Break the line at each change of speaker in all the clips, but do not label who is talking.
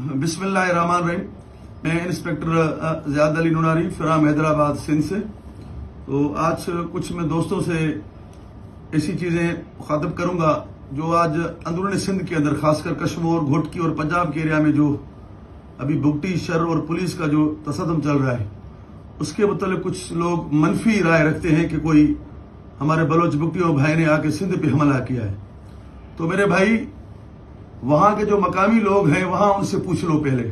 बिस्मिल्लाहिर्रहमानिर्रहीम। मैं inspector Ziyad Ali Noonari फिराम Hyderabad Sindh से। तो आज कुछ मैं दोस्तों से ऐसी चीज़ें मुखातब करूंगा जो आज अंदरूनी सिंध के अंदर खासकर कश्मीर, घोटकी और पंजाब के एरिया में जो अभी भुगटी शर और पुलिस का जो तसद्दुम चल रहा है उसके मतलब कुछ लोग मनफी राय रखते हैं कि कोई हमारे बलोच भुगटियों भाई ने आके सिंध पे हमला किया है। तो मेरे भाई, वहां के जो मकामी लोग हैं वहां उनसे पूछ लो पहले।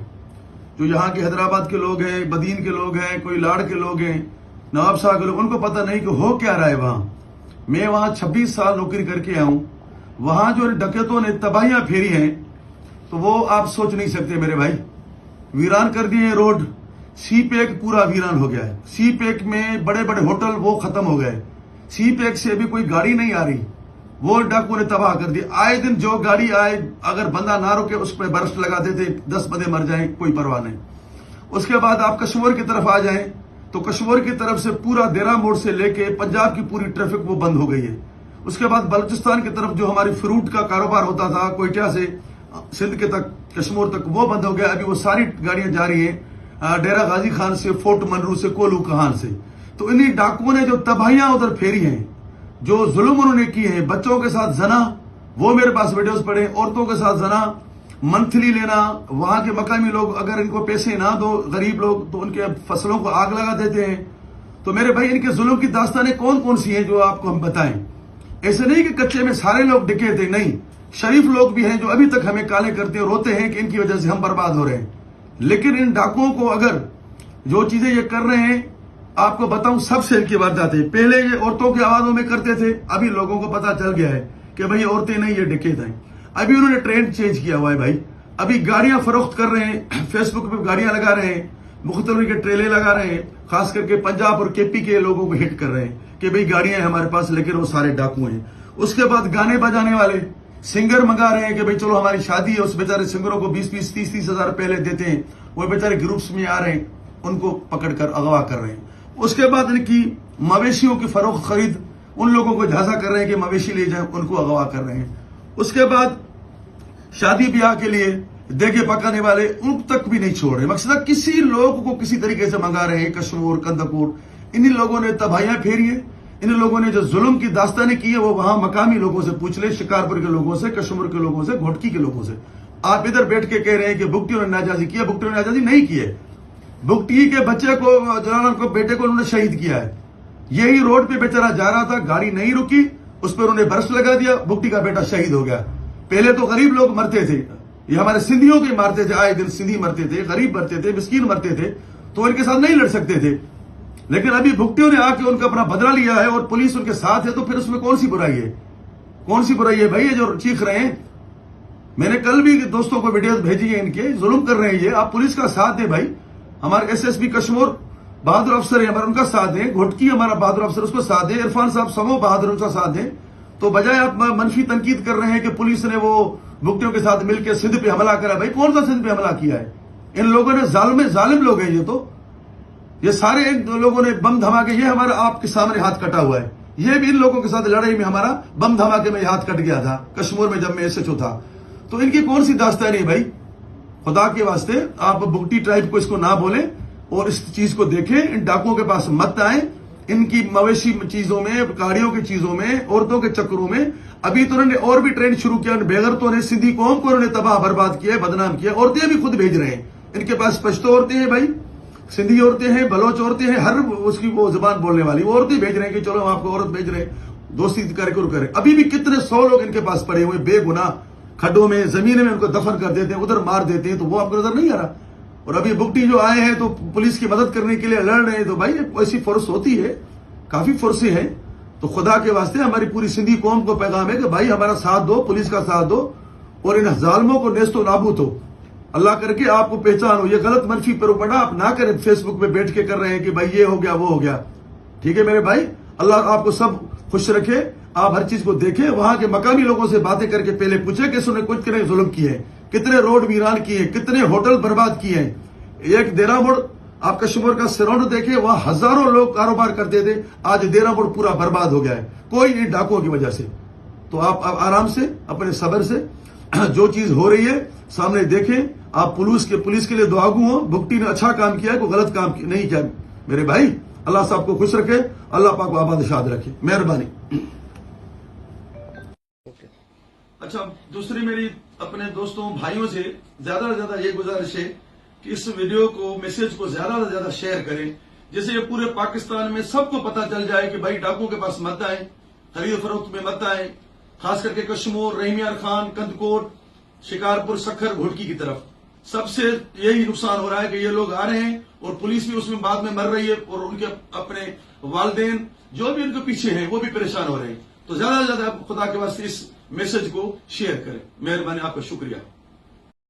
जो यहाँ के हैदराबाद के लोग हैं, बदीन के लोग हैं, कोई लाड़ के लोग हैं, नवाब शाह के लोग, उनको पता नहीं कि हो क्या रहा है वहां। मैं वहां 26 साल नौकरी करके आया हूं। वहां जो डकैतों ने तबाहियां फेरी हैं तो वो आप सोच नहीं सकते मेरे भाई। वीरान कर दिए रोड, सी पैक पूरा वीरान हो गया है। सी पैक में बड़े बड़े होटल वो खत्म हो गए। सी पैक से अभी कोई गाड़ी नहीं आ रही, वो डाकू ने तबाह कर दिया। आए दिन जो गाड़ी आए, अगर बंदा ना रुके उस पर बर्स्ट लगा देते, 10 बंदे मर जाएं, कोई परवाह नहीं। उसके बाद आप कश्मीर की तरफ आ जाएं तो कश्मीर की तरफ से पूरा देरा मोड़ से लेके पंजाब की पूरी ट्रैफिक वो बंद हो गई है। उसके बाद बलूचिस्तान की तरफ जो हमारी फ्रूट का कारोबार होता था कोयटा से सिंध के तक, कश्मीर तक, वो बंद हो गया। अभी वो सारी गाड़ियां जा रही हैं डेरा गाजी खान से, फोर्ट मनरू से, कोलू कहान से। तो इन्हीं डाकुओं ने जो तबाहियां उधर फेरी हैं, जो जुल्म उन्होंने किए हैं, बच्चों के साथ जना, वो मेरे पास वीडियोस पड़े, औरतों के साथ जना, मंथली लेना। वहां के मकामी लोग अगर इनको पैसे ना दो, गरीब लोग, तो उनके फसलों को आग लगा देते हैं। तो मेरे भाई, इनके जुल्म की दास्तानें कौन कौन सी हैं जो आपको हम बताएं। ऐसे नहीं कि कच्चे में सारे लोग डिके थे, नहीं, शरीफ लोग भी हैं जो अभी तक हमें काले करते हैं, रोते हैं कि इनकी वजह से हम बर्बाद हो रहे हैं। लेकिन इन डाकुओं को अगर जो चीजें ये कर रहे हैं, आपको बताऊं, सबसे इनकी वारदात है। पहले ये औरतों की आवाजों में करते थे, अभी लोगों को पता चल गया है कि भाई औरतें नहीं, ये डकैत हैं। अभी उन्होंने ट्रेंड चेंज किया हुआ है भाई। अभी गाड़ियां फरोख्त कर रहे हैं, फेसबुक पे गाड़ियां लगा रहे हैं, मुख्तलिफ के ट्रेले लगा रहे हैं, खास करके पंजाब और केपी के लोगों को हिट कर रहे हैं कि भाई गाड़ियां हैं हमारे पास, लेकिन वो सारे डाकू हैं। उसके बाद गाने बजाने वाले सिंगर मंगा रहे हैं कि भाई चलो हमारी शादी है, उस बेचारे सिंगरों को 20-20, 30-30 हजार पहले देते हैं, वो बेचारे ग्रुप्स में आ रहे हैं, उनको पकड़कर अगवा कर रहे हैं। उसके बाद इनकी मवेशियों की फरोख्त खरीद, उन लोगों को झांसा कर रहे हैं कि मवेशी ले जाएं, उनको अगवा कर रहे हैं। उसके बाद शादी ब्याह के लिए देगे पकाने वाले, उन तक भी नहीं छोड़ रहे। मकसद किसी लोग को किसी तरीके से मंगा रहे हैं। कश्मीर, कंदकूर, इन्हीं लोगों ने तबाहियां फेरी है। इन लोगों ने जो जुल्म की दास्तानें की है वो वहां मकामी लोगों से पूछ ले, शिकारपुर के लोगों से, कश्मीर के लोगों से, घोटकी के लोगों से। आप इधर बैठ के कह रहे हैं कि भुगटियों ने नाजायजी किया। भुगटियों ने नाजायजी नहीं की है। भुगटी के बच्चे को, जनाना को, बेटे को उन्होंने शहीद किया है। यही रोड पे बेचारा जा रहा था, गाड़ी नहीं रुकी, उस पर उन्होंने बर्स्ट लगा दिया, भुगटी का बेटा शहीद हो गया। पहले तो गरीब लोग मरते थे, ये हमारे सिंधियों के मारते थे, आए दिन सिंधी मरते थे, गरीब मरते थे, मिस्कीन मरते थे, तो इनके साथ नहीं लड़ सकते थे। लेकिन अभी भुगटियों ने आके उनका अपना बदला लिया है और पुलिस उनके साथ है, तो फिर उसमें कौन सी बुराई है? कौन सी बुराई है भाई? ये जो चीख रहे हैं, मैंने कल भी दोस्तों को वीडियोस भेजी है, इनके जुल्म कर रहे हैं ये। आप पुलिस का साथ दे भाई। हमारे एसएसपी कश्मीर बहादुर अफसर है हमारा, उनका साथ दें। घोटकी हमारा बहादुर अफसर, उसको साथ दें। इरफान साहब समो बहादुर, उनका साथ दें। तो बजाय आप मनफी तनकीद कर रहे हैं कि पुलिस ने वो भुगटियों के साथ मिलकर सिंध पे हमला करा। भाई कौन सा सिंध पे हमला किया है? इन लोगों ने जालिम लोग हैं ये सारे लोगों ने बम धमाके, ये हमारा आपके सामने हाथ कटा हुआ है। ये भी इन लोगों के साथ लड़ाई में हमारा बम धमाके में हाथ कट गया था कश्मीर में, जब मैं एसएचओ था। तो इनकी कौन सी दास्तान है भाई? खुदा के वास्ते आप भुगटी ट्राइब को इसको ना बोले और इस चीज को देखें। इन डाकुओं के पास मत आए, इनकी मवेशी चीजों में, गाड़ियों की चीजों में, औरतों के चक्करों में। अभी तो उन्होंने और भी ट्रेंड शुरू किया। बेगरतों ने सिंधी कौम को उन्होंने तबाह बर्बाद किया, बदनाम किया। औरतें भी खुद भेज रहे हैं, इनके पास पश्तो औरतें हैं भाई, सिंधी औरतें हैं, बलोच औरतें हैं, हर उसकी वो जुबान बोलने वाली वो औरतें भेज रहे हैं कि चलो हम आपको औरत भेज रहे हैं, दोस्ती करके करें। अभी भी कितने 100 लोग इनके पास पड़े हुए बेगुनाह, खड्डों में, जमीन में उनको दफन कर देते हैं, उधर मार देते हैं, तो वो आपको नजर नहीं आ रहा। और अभी भुगटी जो आए हैं तो पुलिस की मदद करने के लिए लड़ रहे हैं। तो भाई ऐसी फोर्स होती है, काफी फोर्सें हैं। तो खुदा के वास्ते हमारी पूरी सिंधी कौम को पैगाम है कि भाई हमारा साथ दो, पुलिस का साथ दो और इन जालिमों को नेस्तो नाबूद हो। अल्लाह करके आपको पहचान हो। ये गलत मनफी प्रोपेगेंडा आप ना करें, फेसबुक पे बैठ के कर रहे हैं कि भाई ये हो गया वो हो गया। ठीक है मेरे भाई, अल्लाह आपको सब खुश रखे। आप हर चीज को देखें, वहां के मकामी लोगों से बातें करके पहले पूछे कि उसने कुछ कितने जुल्म किए, कितने रोड वीरान किए, कितने होटल बर्बाद किए हैं। एक देरा मोड़, आप कश्मीर का सराउंड देखे, वहां हजारों लोग कारोबार करते थे, आज देरा मोड़ पूरा बर्बाद हो गया है, कोई इन डाकुओं की वजह से। तो आप आराम से, अपने सब्र से जो चीज हो रही है सामने देखें, آپ پولیس کے لیے دعاگو ہوں. بگٹی نے اچھا کام کیا ہے, کوئی غلط کام نہیں کیا میرے بھائی. اللہ صاحب کو خوش رکھے, اللہ پاک کو آباد شاد رکھے, مہربانی. اچھا, دوسری میری اپنے دوستوں بھائیوں سے زیادہ سے زیادہ یہ گزارش ہے کہ اس ویڈیو کو, میسج کو زیادہ سے زیادہ شیئر کریں, جیسے یہ پورے پاکستان میں سب کو پتا چل جائے کہ بھائی ڈاکوں کے پاس مت آئیں, خرید فروخت میں مت آئیں, خاص کر کے کشمور, رحیمیار خان, کندکوٹ, شکارپور, سکھر, گھوڑکی کی طرف. سب سے یہی نقصان ہو رہا ہے کہ یہ لوگ آ رہے ہیں اور پولیس بھی اس میں بعد میں مر رہی ہے, اور ان کے اپنے والدین جو بھی ان کے پیچھے ہیں وہ بھی پریشان ہو رہے ہیں. تو زیادہ سے زیادہ خدا کے واسطے اس میسج کو شیئر کریں, مہربانی, آپ کا شکریہ.